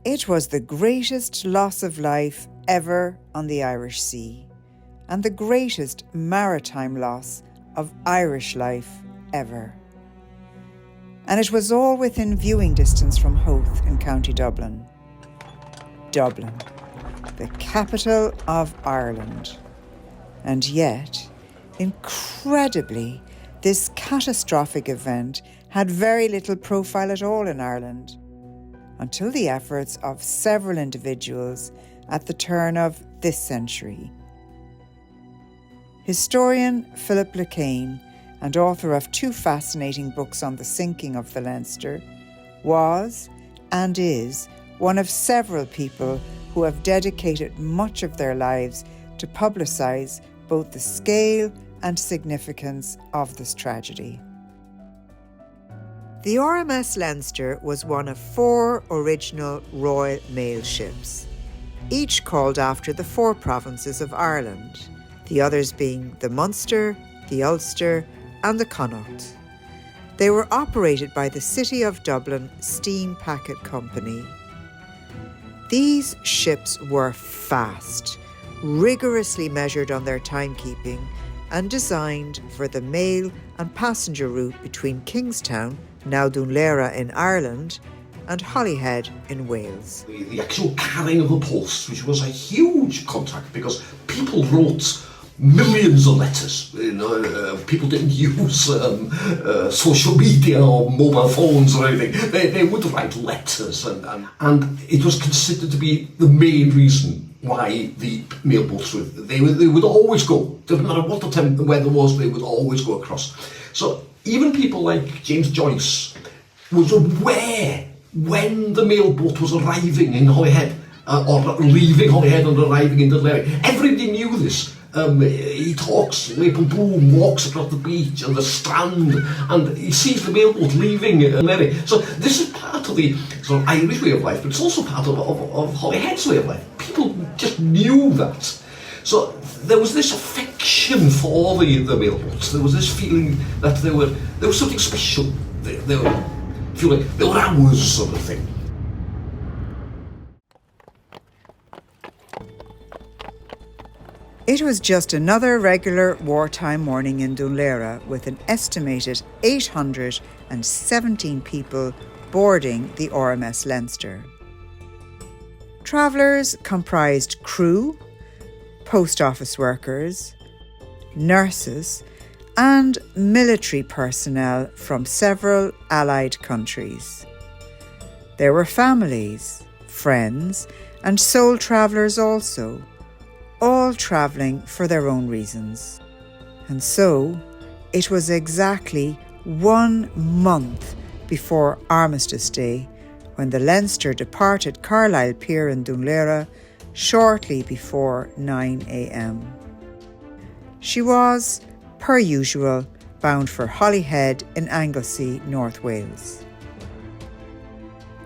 It was the greatest loss of life ever on the Irish Sea, and the greatest maritime loss of Irish life ever. And it was all within viewing distance from Howth in County Dublin. Dublin, the capital of Ireland. And yet, incredibly, this catastrophic event had very little profile at all in Ireland, until the efforts of several individuals at the turn of this century. Historian Philip Lecain, and author of 2 fascinating books on the sinking of the Leinster, was and is one of several people who have dedicated much of their lives to publicise both the scale and significance of this tragedy. The RMS Leinster was one of 4 original Royal Mail ships, each called after the 4 provinces of Ireland, the others being the Munster, the Ulster and the Connaught. They were operated by the City of Dublin Steam Packet Company. These ships were fast, rigorously measured on their timekeeping and designed for the mail and passenger route between Kingstown, now Dunlera in Ireland, and Holyhead in Wales. The actual carrying of the post, which was a huge contract because people wrote millions of letters. People didn't use social media or mobile phones or anything. They would write letters, and it was considered to be the main reason why the mailboats they would always go. Doesn't matter what the weather was, they would always go across. So even people like James Joyce was aware when the mailboat was arriving in Holyhead, or leaving Holyhead and arriving in Dunlera. Everybody knew this. He talks, Maple Bloom walks across the beach and the strand, and he sees the mailboat leaving Dunlera. So this is part of the sort of Irish way of life, but it's also part of Holyhead's way of life. People just knew that. So there was this affection for the mailboats. There was this feeling that there was something special. They were feeling they were ours, sort of thing. It was just another regular wartime morning in Dunlera with an estimated 817 people boarding the RMS Leinster. Travellers comprised crew, post office workers, nurses, and military personnel from several allied countries. There were families, friends, and sole travellers also, all travelling for their own reasons. And so, it was exactly 1 month before Armistice Day when the Leinster departed Carlisle Pier in Dunlera shortly before 9 a.m. She was, per usual, bound for Holyhead in Anglesey, North Wales.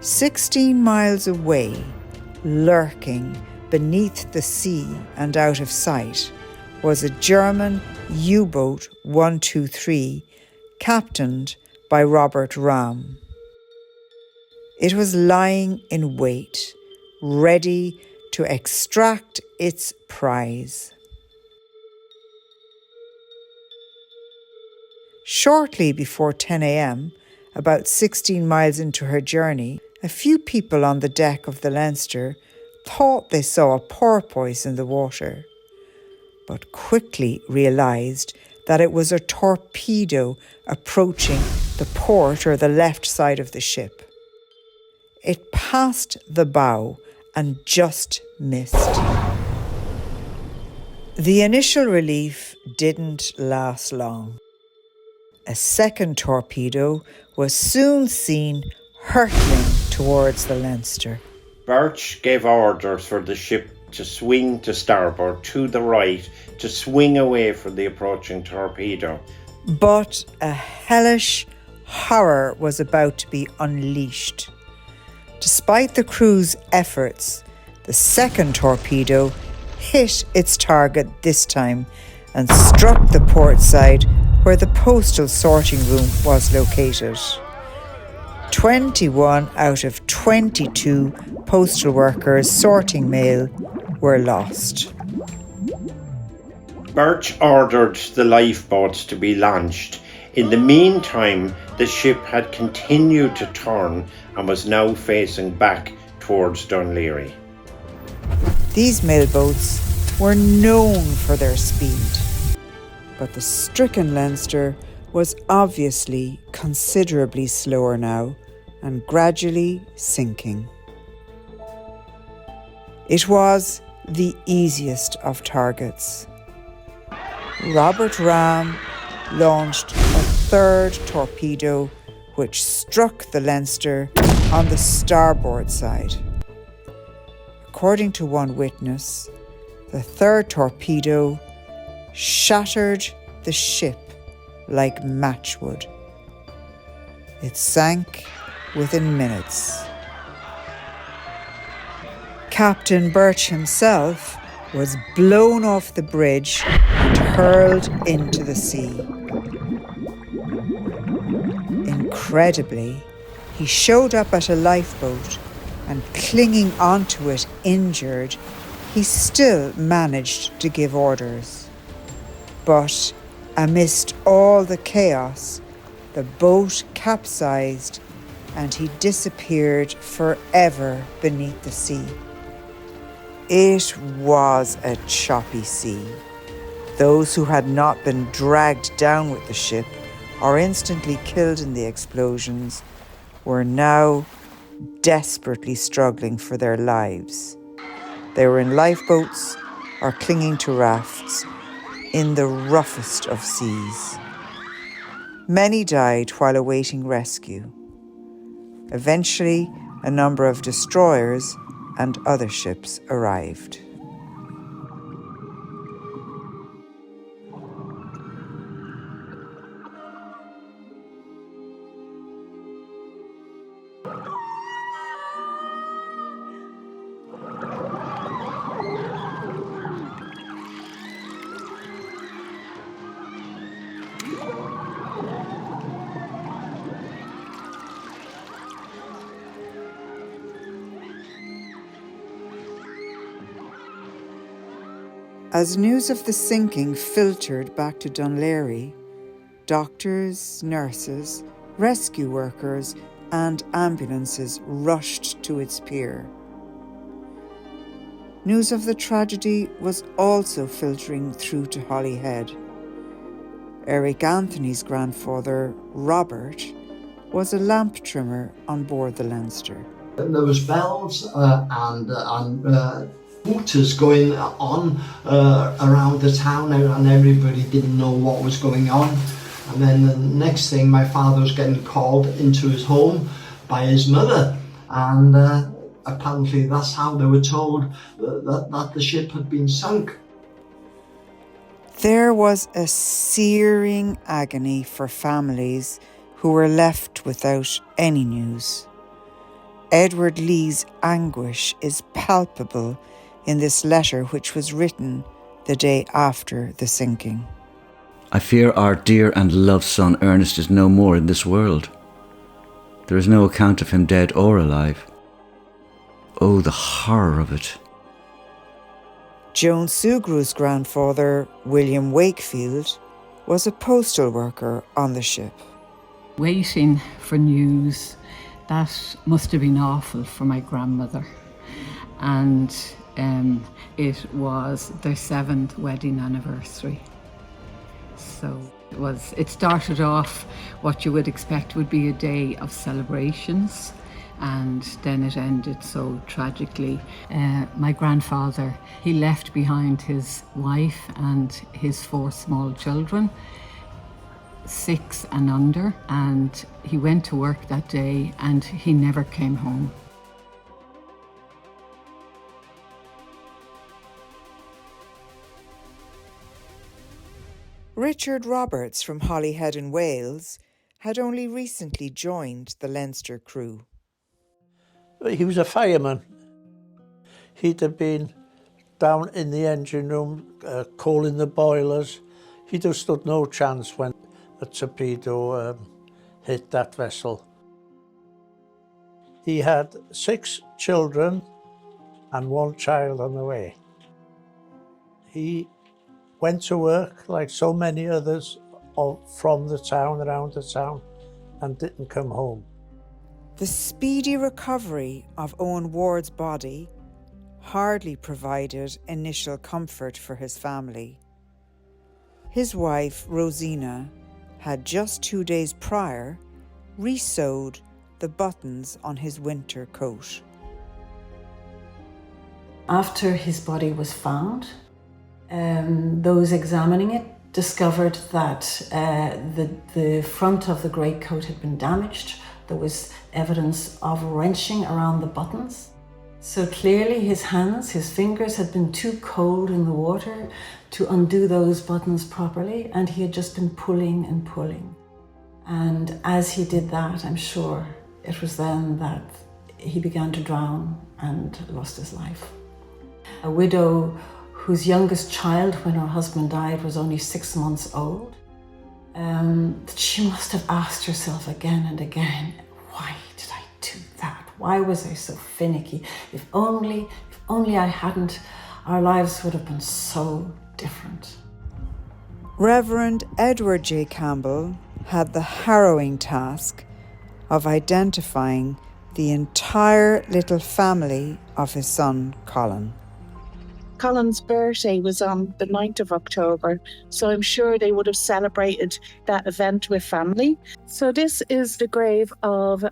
16 miles away, lurking beneath the sea and out of sight, was a German U-boat 123, captained by Robert Ramm. It was lying in wait, ready to extract its prize. Shortly before 10 a.m., about 16 miles into her journey, a few people on the deck of the Leinster thought they saw a porpoise in the water, but quickly realised that it was a torpedo approaching the port or the left side of the ship. It passed the bow and just missed. The initial relief didn't last long. A second torpedo was soon seen hurtling towards the Leinster. Birch gave orders for the ship to swing to starboard to the right to swing away from the approaching torpedo. But a hellish horror was about to be unleashed. Despite the crew's efforts, the second torpedo hit its target this time and struck the port side where the postal sorting room was located. 21 out of 22 postal workers sorting mail were lost. Birch ordered the lifeboats to be launched. In the meantime, the ship had continued to turn and was now facing back towards Dún Laoghaire. These mailboats were known for their speed, but the stricken Leinster was obviously considerably slower now and gradually sinking. It was the easiest of targets. Robert Ram launched a third torpedo which struck the Leinster on the starboard side. According to one witness, the third torpedo shattered the ship like matchwood. It sank within minutes. Captain Birch himself was blown off the bridge and hurled into the sea. Incredibly, he showed up at a lifeboat and, clinging onto it injured, he still managed to give orders. But amidst all the chaos, the boat capsized and he disappeared forever beneath the sea. It was a choppy sea. Those who had not been dragged down with the ship or instantly killed in the explosions were now desperately struggling for their lives. They were in lifeboats or clinging to rafts in the roughest of seas. Many died while awaiting rescue. Eventually, a number of destroyers and other ships arrived. As news of the sinking filtered back to Dún Laoghaire, doctors, nurses, rescue workers and ambulances rushed to its pier. News of the tragedy was also filtering through to Holyhead. Eric Anthony's grandfather, Robert, was a lamp trimmer on board the Leinster. There was bells and motors going on around the town, and everybody didn't know what was going on. And then the next thing, my father was getting called into his home by his mother, and apparently that's how they were told that the ship had been sunk. There was a searing agony for families who were left without any news. Edward Lee's anguish is palpable in this letter, which was written the day after the sinking. I fear our dear and loved son Ernest is no more in this world. There is no account of him dead or alive. Oh, the horror of it. Joan Sugrew's grandfather, William Wakefield, was a postal worker on the ship. Waiting for news, that must have been awful for my grandmother. And it was their 7th wedding anniversary. So it started off what you would expect would be a day of celebrations, and then it ended so tragically. My grandfather, he left behind his wife and his 4 small children, 6 and under, and he went to work that day and he never came home. Richard Roberts from Holyhead in Wales had only recently joined the Leinster crew. He was a fireman. He'd have been down in the engine room, coaling the boilers. He'd have stood no chance when a torpedo hit that vessel. He had 6 children and 1 child on the way. He went to work like so many others from the town, around the town, and didn't come home. The speedy recovery of Owen Ward's body hardly provided initial comfort for his family. His wife, Rosina, had just 2 days prior re-sewed the buttons on his winter coat. After his body was found, those examining it discovered that the front of the greatcoat had been damaged. There was evidence of wrenching around the buttons. So clearly his hands, his fingers had been too cold in the water to undo those buttons properly, and he had just been pulling and pulling. And as he did that, I'm sure it was then that he began to drown and lost his life. A widow whose youngest child, when her husband died, was only 6 months old. She must have asked herself again and again, why did I do that? Why was I so finicky? If only I hadn't, our lives would have been so different. Reverend Edward J. Campbell had the harrowing task of identifying the entire little family of his son, Colin. Colin's birthday was on the 9th of October, so I'm sure they would have celebrated that event with family. So this is the grave of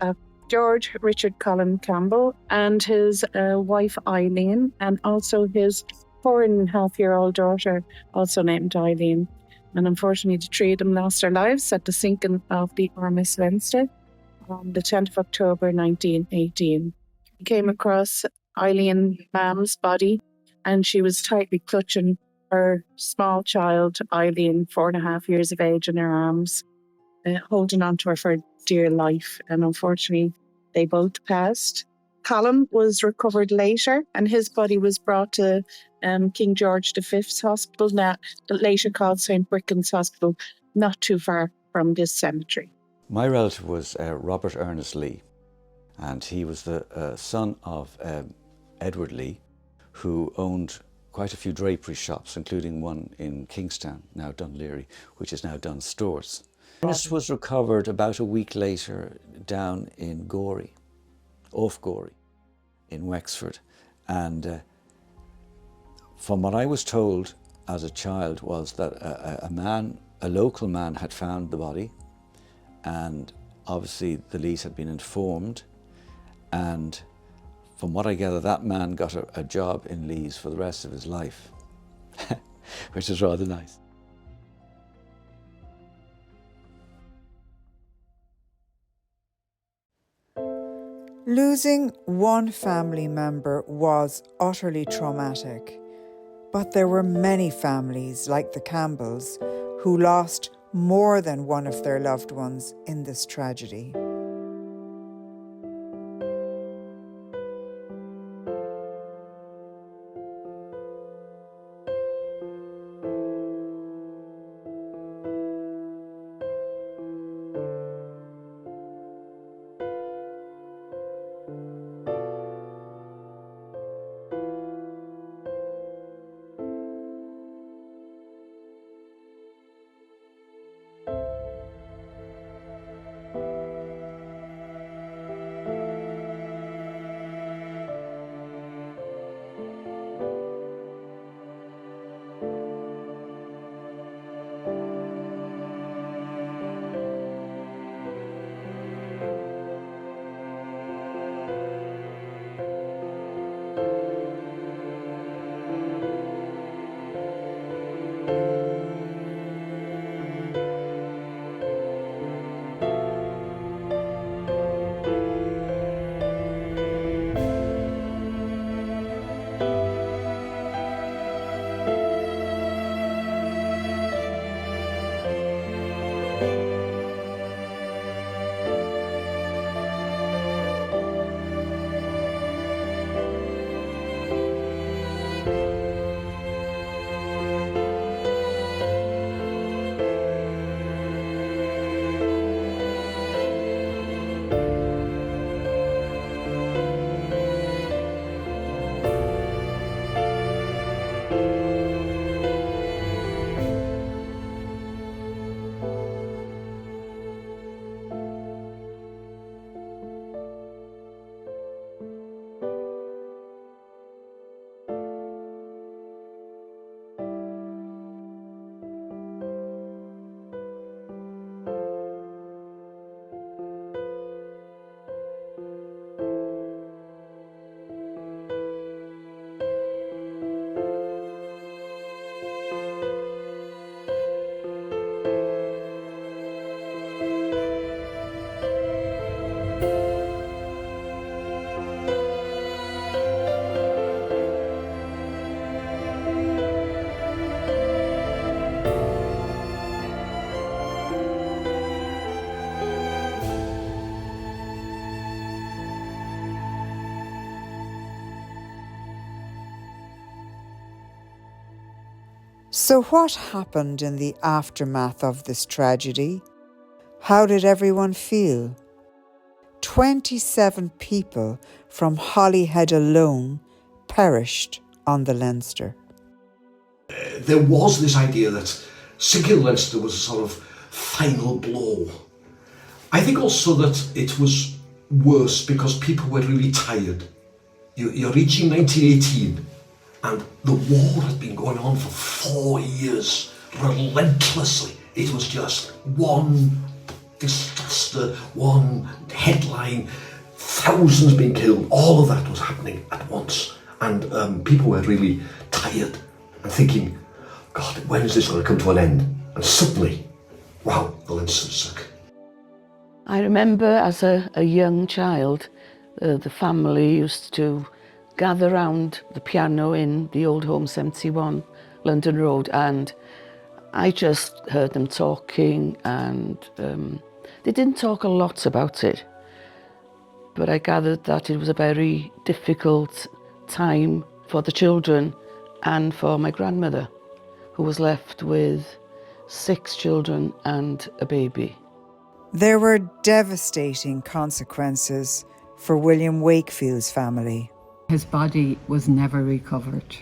George Richard Colin Campbell and his wife Eileen, and also his 4.5-year-old daughter, also named Eileen. And unfortunately, the 3 of them lost their lives at the sinking of the RMS Leinster on the 10th of October 1918. He came across Eileen Mam's body, and she was tightly clutching her small child, Eileen, 4.5 years of age, in her arms, holding on to her for dear life. And unfortunately, they both passed. Colin was recovered later, and his body was brought to King George V's Hospital, now later called St. Bricken's Hospital, not too far from this cemetery. My relative was Robert Ernest Lee, and he was the son of Edward Lee, who owned quite a few drapery shops, including one in Kingstown, now Dunleary, which is now Dunnes Stores. Ernest was recovered about a week later down in Gorey, off Gorey, in Wexford. And from what I was told as a child was that a local man had found the body, and obviously the Lees had been informed, and from what I gather, that man got a job in Lees for the rest of his life, which is rather nice. Losing one family member was utterly traumatic, but there were many families like the Campbells who lost more than one of their loved ones in this tragedy. So what happened in the aftermath of this tragedy? How did everyone feel? 27 people from Holyhead alone perished on the Leinster. There was this idea that sinking Leinster was a sort of final blow. I think also that it was worse because people were really tired. You're reaching 1918 and the war had been going on for 4 years, relentlessly. It was just one disaster, one headline, thousands being killed. All of that was happening at once. And people were really tired and thinking, God, when is this going to come to an end? And suddenly, wow, the Leinster sunk. I remember as a young child, the family used to gather round the piano in the old Home 71, London Road, and I just heard them talking, and they didn't talk a lot about it, but I gathered that it was a very difficult time for the children and for my grandmother, who was left with 6 children and a baby. There were devastating consequences for William Wakefield's family. His body was never recovered.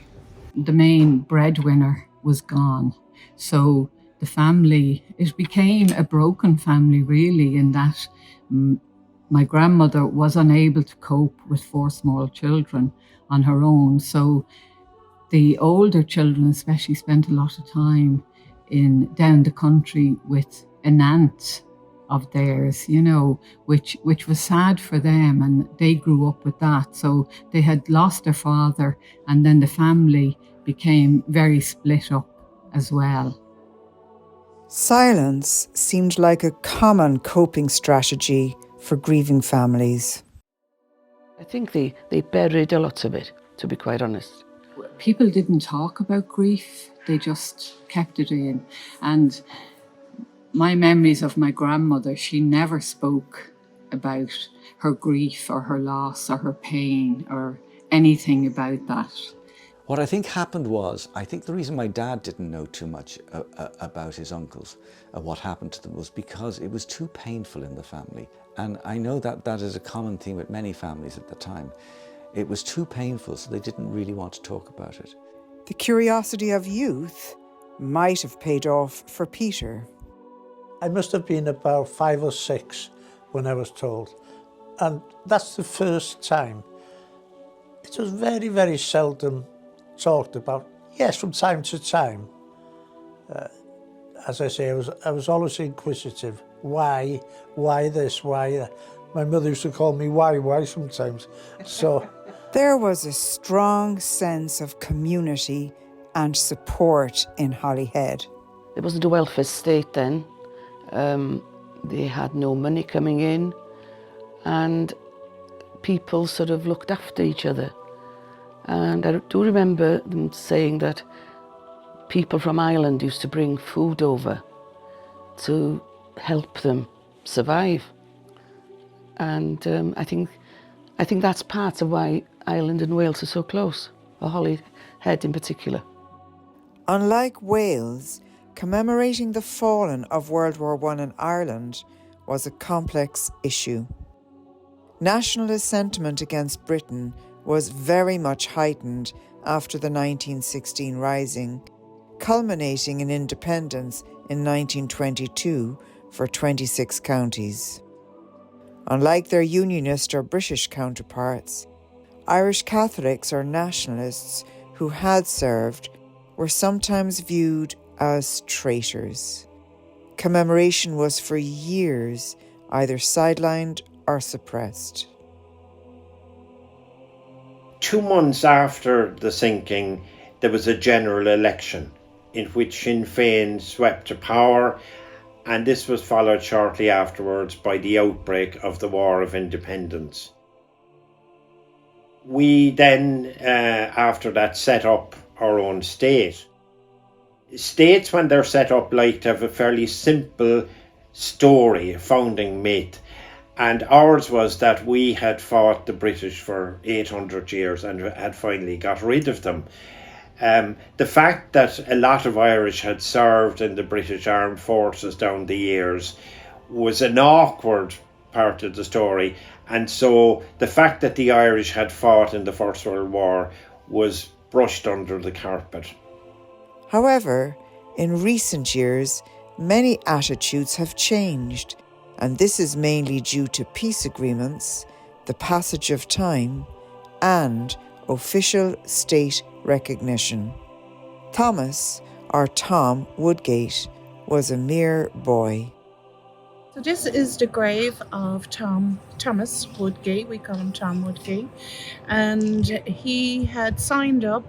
The main breadwinner was gone. So the family, it became a broken family really, in that my grandmother was unable to cope with 4 small children on her own. So the older children especially spent a lot of time down the country with an aunt of theirs, you know, which was sad for them, and they grew up with that. So they had lost their father, and then the family became very split up as well. Silence seemed like a common coping strategy for grieving families. I think they buried a lot of it, to be quite honest. People didn't talk about grief, they just kept it in. And my memories of my grandmother, she never spoke about her grief or her loss or her pain or anything about that. What I think happened was, I think the reason my dad didn't know too much about his uncles, what happened to them, was because it was too painful in the family. And I know that that is a common theme with many families at the time. It was too painful, so they didn't really want to talk about it. The curiosity of youth might have paid off for Peter. I must have been about 5 or 6 when I was told. And that's the first time. It was very, very seldom talked about. Yes, from time to time. As I say, I was always inquisitive. Why this, why that? My mother used to call me why sometimes. So There was a strong sense of community and support in Holyhead. There wasn't a welfare state then. They had no money coming in, and people sort of looked after each other. And I do remember them saying that people from Ireland used to bring food over to help them survive. And I think that's part of why Ireland and Wales are so close, or Holyhead in particular. Unlike Wales, commemorating the fallen of World War I in Ireland was a complex issue. Nationalist sentiment against Britain was very much heightened after the 1916 Rising, culminating in independence in 1922 for 26 counties. Unlike their Unionist or British counterparts, Irish Catholics or nationalists who had served were sometimes viewed as traitors. Commemoration was for years either sidelined or suppressed. 2 months after the sinking, there was a general election in which Sinn Féin swept to power, and this was followed shortly afterwards by the outbreak of the War of Independence. We then, after that, set up our own state. States, when they're set up, like to have a fairly simple story, a founding myth. And ours was that we had fought the British for 800 years and had finally got rid of them. The fact that a lot of Irish had served in the British Armed Forces down the years was an awkward part of the story, and so the fact that the Irish had fought in the First World War was brushed under the carpet. However, in recent years, many attitudes have changed, and this is mainly due to peace agreements, the passage of time, and official state recognition. Thomas, or Tom Woodgate, was a mere boy. So this is the grave of Thomas Woodgate. We call him Tom Woodgate, and he had signed up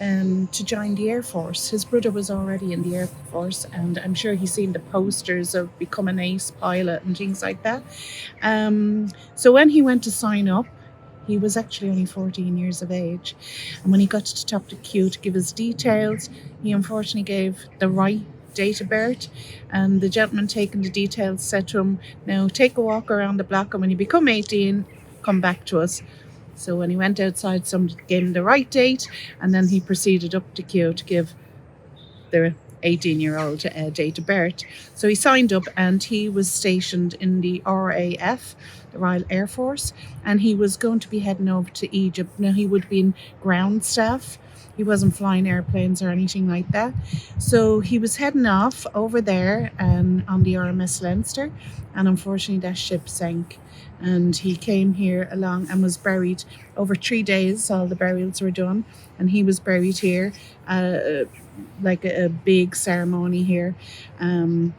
to join the Air Force. His brother was already in the Air Force, and I'm sure he's seen the posters of become an ace pilot and things like that. So when he went to sign up, he was actually only 14 years of age. And when he got to the top of the queue to give his details, he unfortunately gave the right date of birth. And the gentleman taking the details said to him, now take a walk around the block, and when you become 18, come back to us. So when he went outside, somebody gave him the right date, and then he proceeded up the queue to give the 18-year-old date of birth. So he signed up, and he was stationed in the RAF, the Royal Air Force, and he was going to be heading over to Egypt. Now, he would be in ground staff. He wasn't flying airplanes or anything like that. So he was heading off over there and on the RMS Leinster, and unfortunately that ship sank. And he came here along and was buried over 3 days. All the burials were done, and he was buried here, like a big ceremony here. And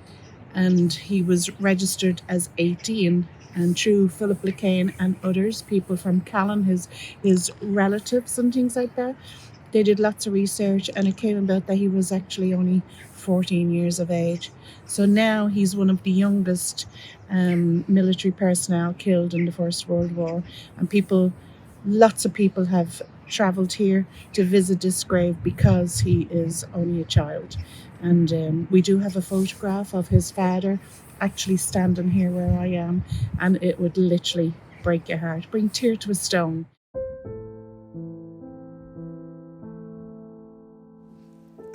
he was registered as 18. And through Philip Lacane and others, people from Callan, his relatives and things like that, they did lots of research, and it came about that he was actually only 14 years of age. So now he's one of the youngest military personnel killed in the First World War. And lots of people have travelled here to visit this grave because he is only a child. And we do have a photograph of his father actually standing here where I am, and it would literally break your heart, bring tear to a stone.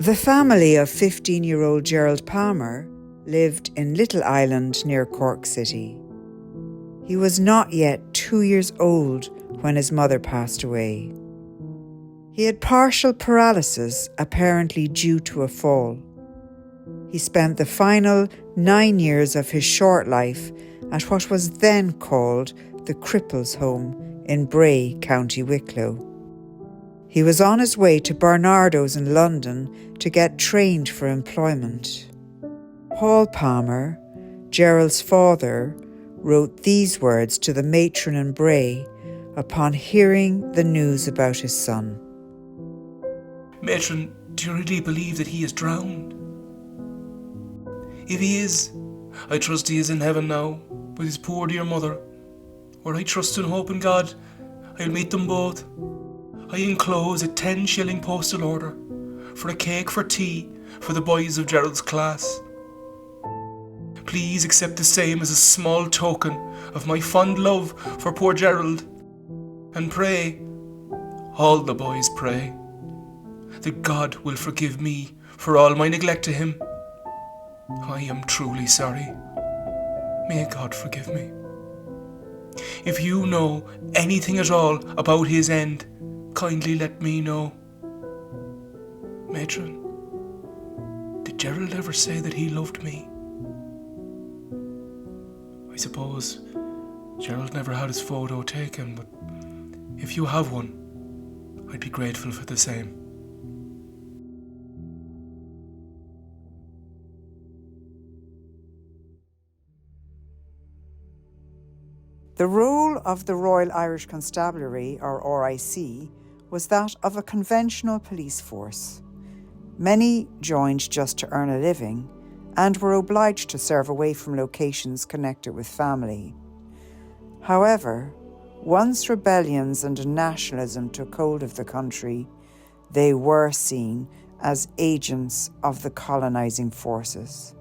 The family of 15-year-old Gerald Palmer lived in Little Island near Cork City. He was not yet 2 years old when his mother passed away. He had partial paralysis, apparently due to a fall. He spent the final 9 years of his short life at what was then called the Cripples' Home in Bray, County Wicklow. He was on his way to Barnardo's in London to get trained for employment. Paul Palmer, Gerald's father, wrote these words to the matron in Bray upon hearing the news about his son. Matron, do you really believe that he is drowned? If he is, I trust he is in heaven now with his poor dear mother, or I trust and hope in God I'll meet them both. I enclose a 10-shilling postal order for a cake for tea for the boys of Gerald's class. Please accept the same as a small token of my fond love for poor Gerald, and pray, all the boys pray, that God will forgive me for all my neglect to him. I am truly sorry. May God forgive me. If you know anything at all about his end, kindly let me know. Matron, did Gerald ever say that he loved me? I suppose Gerald never had his photo taken, but if you have one, I'd be grateful for the same. The role of the Royal Irish Constabulary, or RIC, was that of a conventional police force. Many joined just to earn a living and were obliged to serve away from locations connected with family. However, once rebellions and nationalism took hold of the country, they were seen as agents of the colonising forces.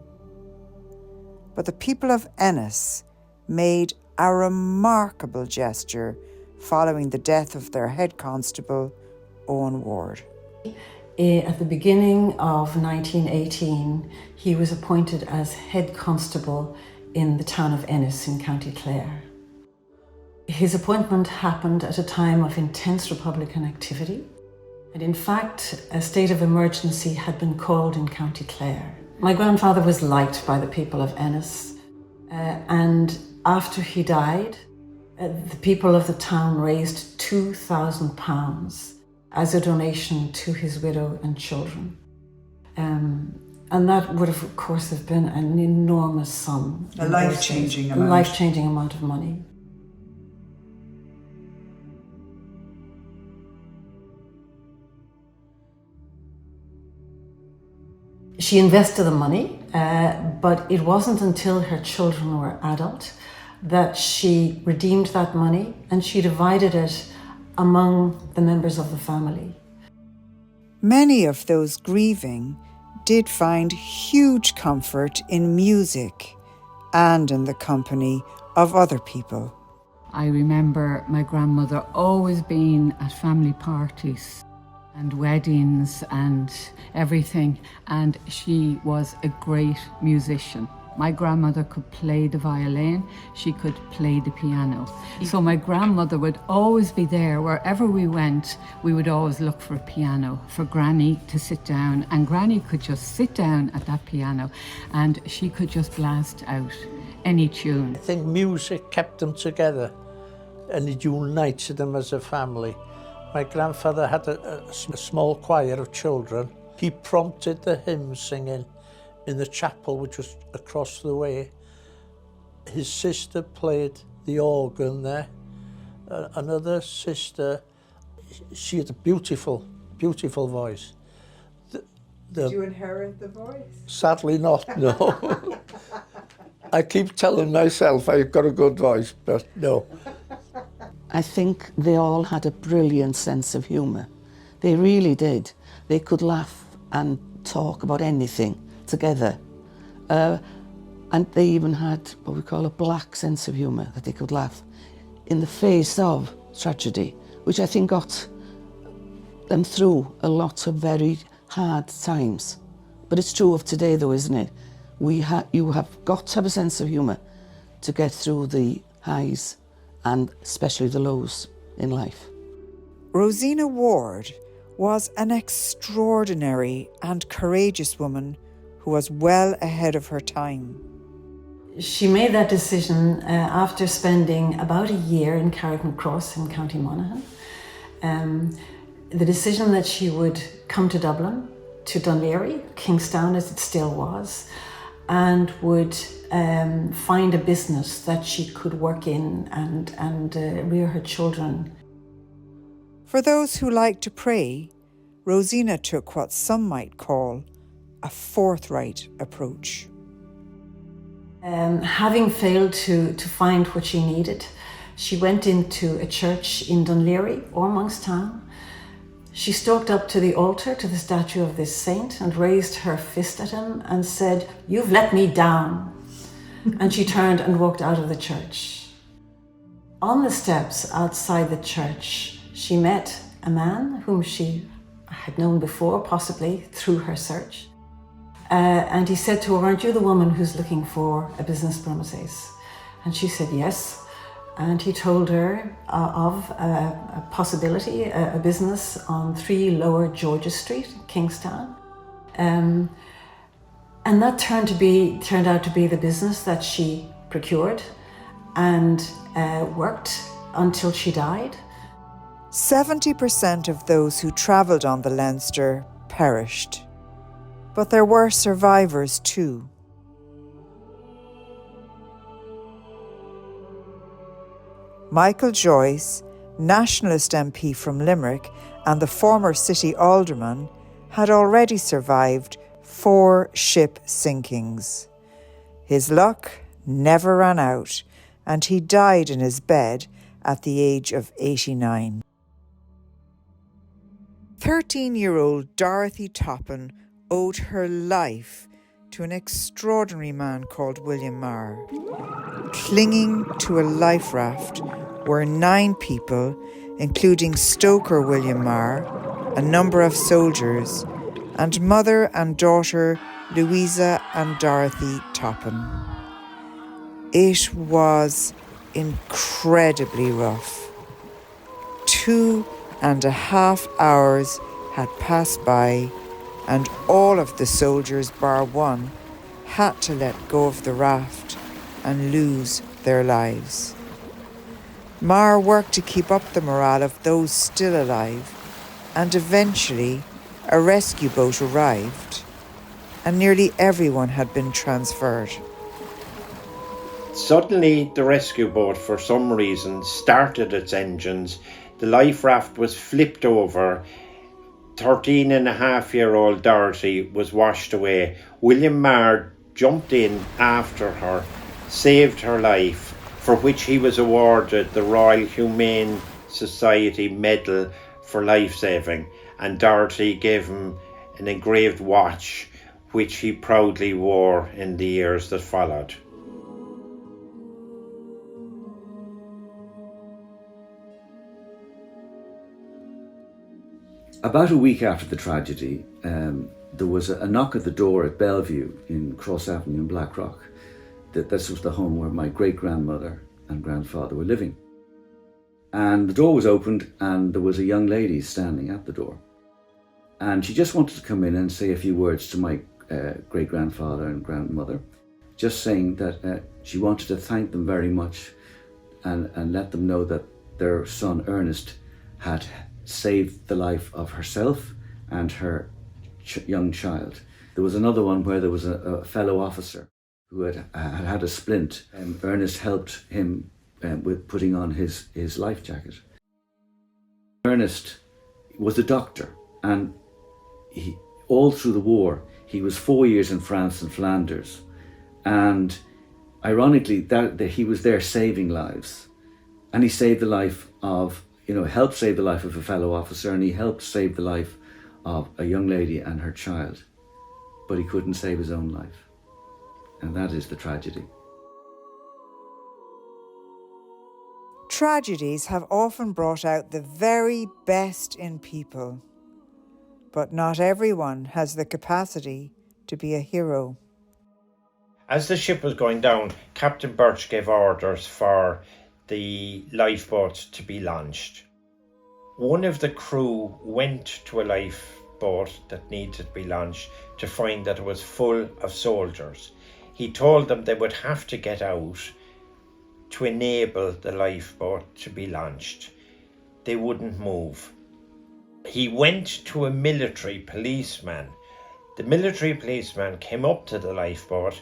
But the people of Ennis made a remarkable gesture following the death of their head constable, Owen Ward. At the beginning of 1918, he was appointed as head constable in the town of Ennis in County Clare. His appointment happened at a time of intense Republican activity, and in fact, a state of emergency had been called in County Clare. My grandfather was liked by the people of Ennis, and after he died, the people of the town raised £2,000 as a donation to his widow and children. And that would have, of course, have been an enormous sum. A life-changing amount. A life-changing amount of money. She invested the money, but it wasn't until her children were adult that she redeemed that money and she divided it among the members of the family. Many of those grieving did find huge comfort in music and in the company of other people. I remember my grandmother always being at family parties and weddings and everything, and she was a great musician. My grandmother could play the violin, she could play the piano. So my grandmother would always be there. Wherever we went, we would always look for a piano for Granny to sit down, and Granny could just sit down at that piano and she could just blast out any tune. I think music kept them together and it united them as a family. My grandfather had a small choir of children. He prompted the hymn singing in the chapel, which was across the way. His sister played the organ there. Another sister, she had a beautiful, beautiful voice. Did you inherit the voice? Sadly not, no. I keep telling myself I've got a good voice, but no. I think they all had a brilliant sense of humour. They really did. They could laugh and talk about anything together. And they even had what we call a black sense of humour, that they could laugh in the face of tragedy, which I think got them through a lot of very hard times. But it's true of today though, isn't it? You have got to have a sense of humour to get through the highs and especially the lows in life. Rosina Ward was an extraordinary and courageous woman who was well ahead of her time. She made that decision after spending about a year in Carrickmacross in County Monaghan. The decision that she would come to Dublin, to Dunleary, Kingstown as it still was, and would find a business that she could work in and rear her children. For those who like to pray, Rosina took what some might call a forthright approach. Having failed to find what she needed, she went into a church in Dunleary, or Monkstown. She stalked up to the altar, to the statue of this saint, and raised her fist at him and said, "You've let me down." And she turned and walked out of the church. On the steps outside the church, she met a man whom she had known before, possibly through her search. And he said to her, "Aren't you the woman who's looking for a business premises?" And she said, "Yes." And he told her of a possibility, a business on 3 Lower George's Street, Kingstown. And that turned out to be the business that she procured and worked until she died. 70% of those who travelled on the Leinster perished, but there were survivors too. Michael Joyce, nationalist MP from Limerick and the former city alderman, had already survived 4 ship sinkings. His luck never ran out, and he died in his bed at the age of 89. 13-year-old Dorothy Toppin owed her life to an extraordinary man called William Marr. Clinging to a life raft were 9 people, including stoker William Marr a number of soldiers, and mother and daughter Louisa and Dorothy Topham. It was incredibly rough. 2.5 hours had passed by, and all of the soldiers bar one had to let go of the raft and lose their lives. Mar worked to keep up the morale of those still alive, and eventually a rescue boat arrived, and nearly everyone had been transferred. Suddenly, the rescue boat, for some reason, started its engines. The life raft was flipped over. 13.5-year-old Dorothy was washed away. William Marr jumped in after her, saved her life, for which he was awarded the Royal Humane Society Medal for life-saving, and Dorothy gave him an engraved watch, which he proudly wore in the years that followed. About a week after the tragedy, there was a knock at the door at Bellevue in Cross Avenue in Blackrock. This was the home where my great-grandmother and grandfather were living. And the door was opened and there was a young lady standing at the door. And she just wanted to come in and say a few words to my great-grandfather and grandmother, just saying that she wanted to thank them very much and let them know that their son Ernest had saved the life of herself and her young child. There was another one where there was a fellow officer who had a splint, and Ernest helped him with putting on his life jacket. Ernest was a doctor, and all through the war he was 4 years in France and Flanders, and ironically that he was there saving lives, and he saved the life of, helped save the life of a fellow officer, and he helped save the life of a young lady and her child, but he couldn't save his own life. And that is the tragedy. Tragedies have often brought out the very best in people, but not everyone has the capacity to be a hero. As the ship was going down, Captain Birch gave orders for the lifeboats to be launched. One of the crew went to a lifeboat that needed to be launched to find that it was full of soldiers. He told them they would have to get out to enable the lifeboat to be launched. They wouldn't move. He went to a military policeman. The military policeman came up to the lifeboat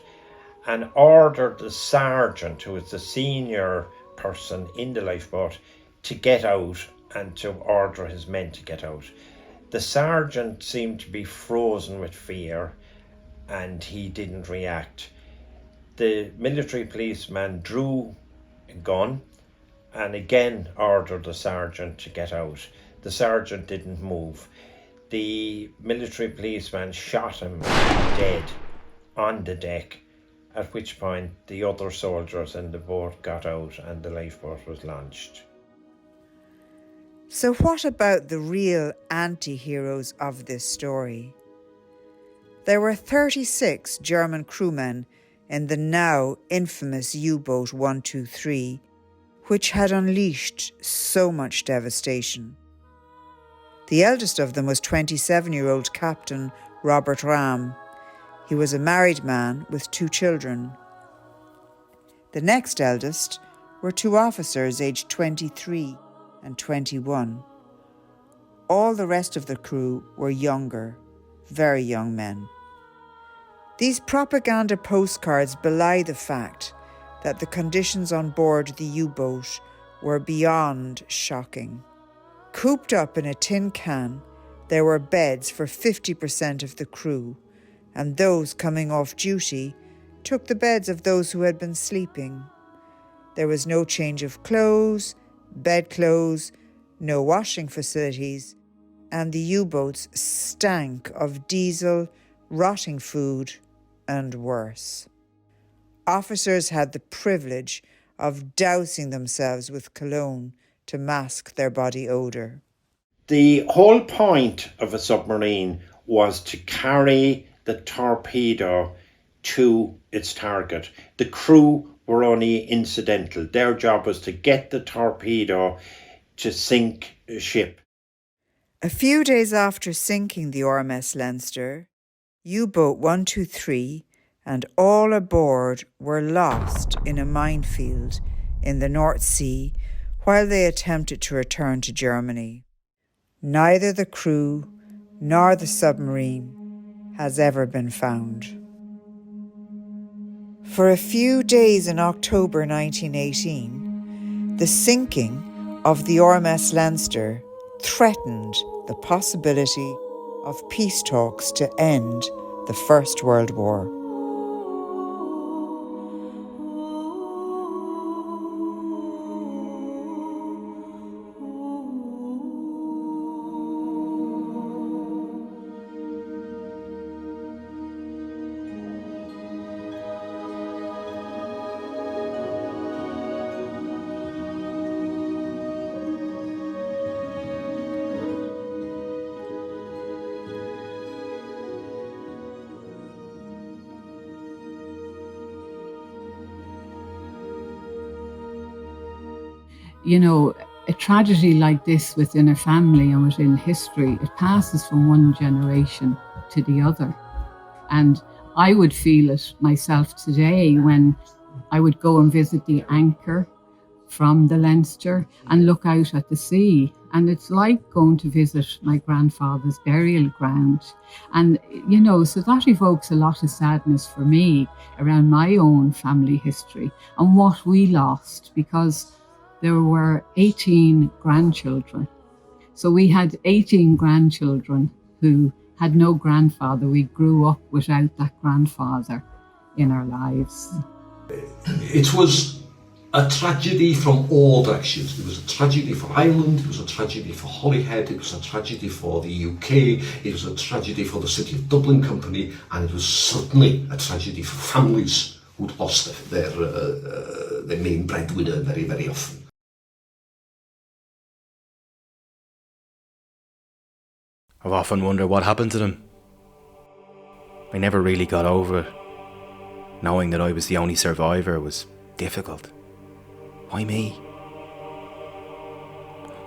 and ordered the sergeant, who was the senior person in the lifeboat, to get out and to order his men to get out. The sergeant seemed to be frozen with fear and he didn't react. The military policeman drew a gun and again ordered the sergeant to get out. The sergeant didn't move. The military policeman shot him dead on the deck, at which point the other soldiers in the boat got out and the lifeboat was launched. So what about the real anti-heroes of this story? There were 36 German crewmen in the now infamous U-boat 123, which had unleashed so much devastation. The eldest of them was 27-year-old Captain Robert Ram. He was a married man with 2 children. The next eldest were 2 officers aged 23 and 21. All the rest of the crew were younger, very young men. These propaganda postcards belie the fact that the conditions on board the U-boat were beyond shocking. Cooped up in a tin can, there were beds for 50% of the crew, and those coming off duty took the beds of those who had been sleeping. There was no change of clothes, bedclothes, no washing facilities, and the U-boats stank of diesel, rotting food, and worse. Officers had the privilege of dousing themselves with cologne to mask their body odour. The whole point of a submarine was to carry the torpedo to its target. The crew were only incidental. Their job was to get the torpedo to sink a ship. A few days after sinking the RMS Leinster, U-boat 123 and all aboard were lost in a minefield in the North Sea while they attempted to return to Germany. Neither the crew nor the submarine has ever been found. For a few days in October 1918, the sinking of the RMS Leinster threatened the possibility of peace talks to end the First World War. You know, a tragedy like this within a family and within history, it passes from one generation to the other. And I would feel it myself today when I would go and visit the anchor from the Leinster and look out at the sea. And it's like going to visit my grandfather's burial ground. And, you know, so that evokes a lot of sadness for me around my own family history and what we lost, because there were 18 grandchildren. So we had 18 grandchildren who had no grandfather. We grew up without that grandfather in our lives. It was a tragedy from all directions. It was a tragedy for Ireland, it was a tragedy for Holyhead, it was a tragedy for the UK, it was a tragedy for the City of Dublin Company, and it was certainly a tragedy for families who'd lost their main breadwinner very, very often. I've often wondered what happened to them. I never really got over it. Knowing that I was the only survivor was difficult. Why me?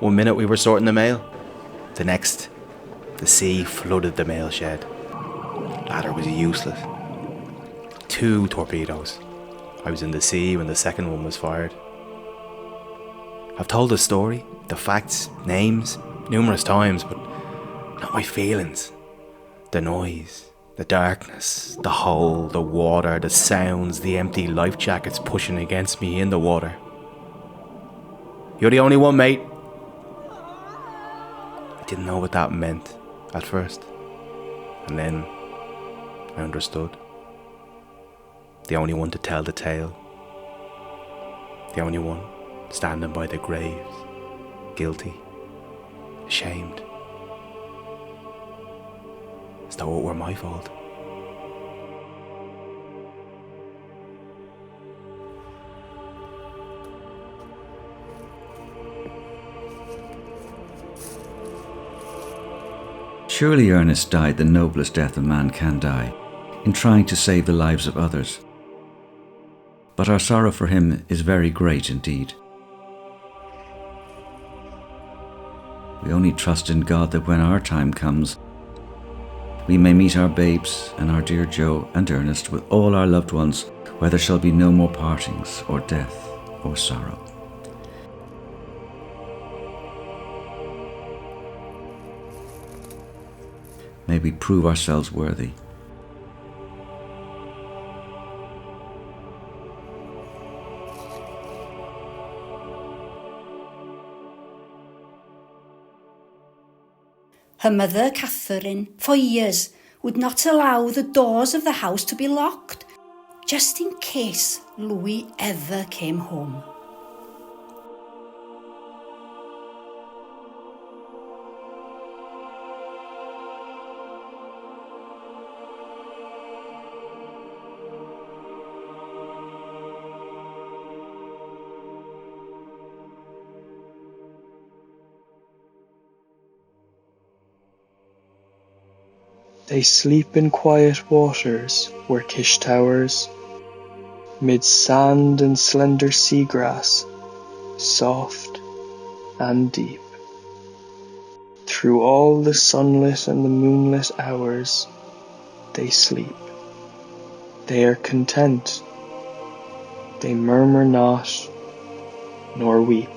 One minute we were sorting the mail, the next, the sea flooded the mail shed. Ladder was useless. 2 torpedoes. I was in the sea when the second one was fired. I've told the story, the facts, names, numerous times, but not my feelings. The noise, the darkness, the hole, the water, the sounds, the empty life jackets pushing against me in the water. You're the only one, mate. I didn't know what that meant at first. And then I understood. The only one to tell the tale. The only one standing by the graves. Guilty. Ashamed. As though it were my fault. Surely Ernest died the noblest death a man can die, in trying to save the lives of others. But our sorrow for him is very great indeed. We only trust in God that when our time comes, we may meet our babes and our dear Joe and Ernest with all our loved ones, where there shall be no more partings or death or sorrow. May we prove ourselves worthy. Her mother, Catherine, for years would not allow the doors of the house to be locked, just in case Louis ever came home. They sleep in quiet waters where Kish towers, mid sand and slender seagrass, soft and deep. Through all the sunlit and the moonlit hours, they sleep. They are content. They murmur not, nor weep.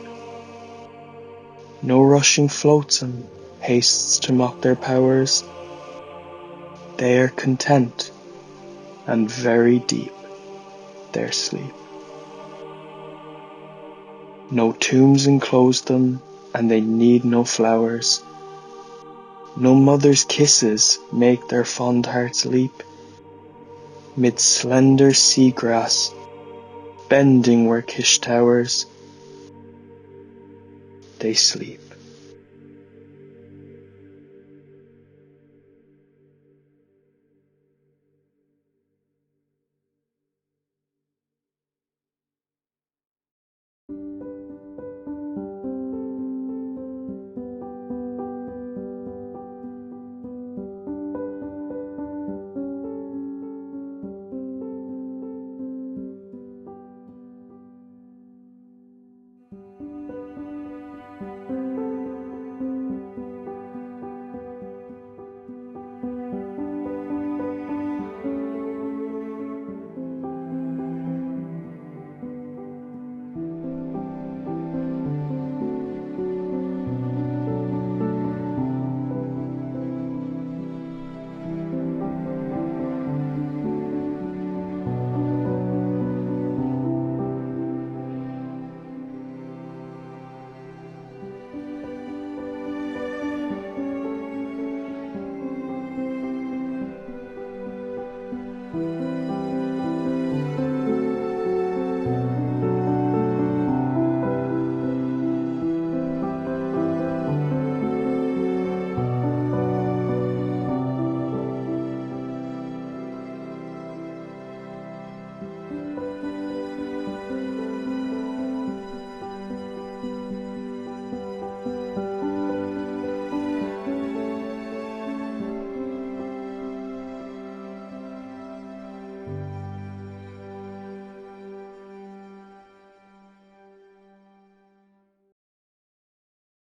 No rushing flotsam hastes to mock their powers. They are content, and very deep their sleep. No tombs enclose them, and they need no flowers. No mother's kisses make their fond hearts leap. Mid slender seagrass, bending where Kish towers, they sleep.